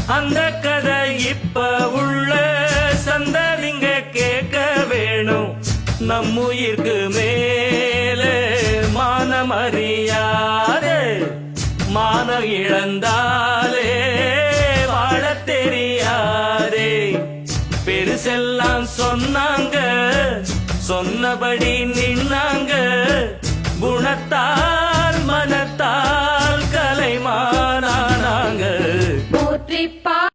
அந்த கதை இப்ப உள்ள சந்ததிங்க கேட்க வேணும். நம்முயிர்க்கு மேலே மானமறியாதே, மானம் இழந்தாலே வாழத் தெரியாதே. பெருசெல்லாம் சொன்னாங்க, சொன்னபடி நின்னாங்க, குணத்தால் மனத்தால்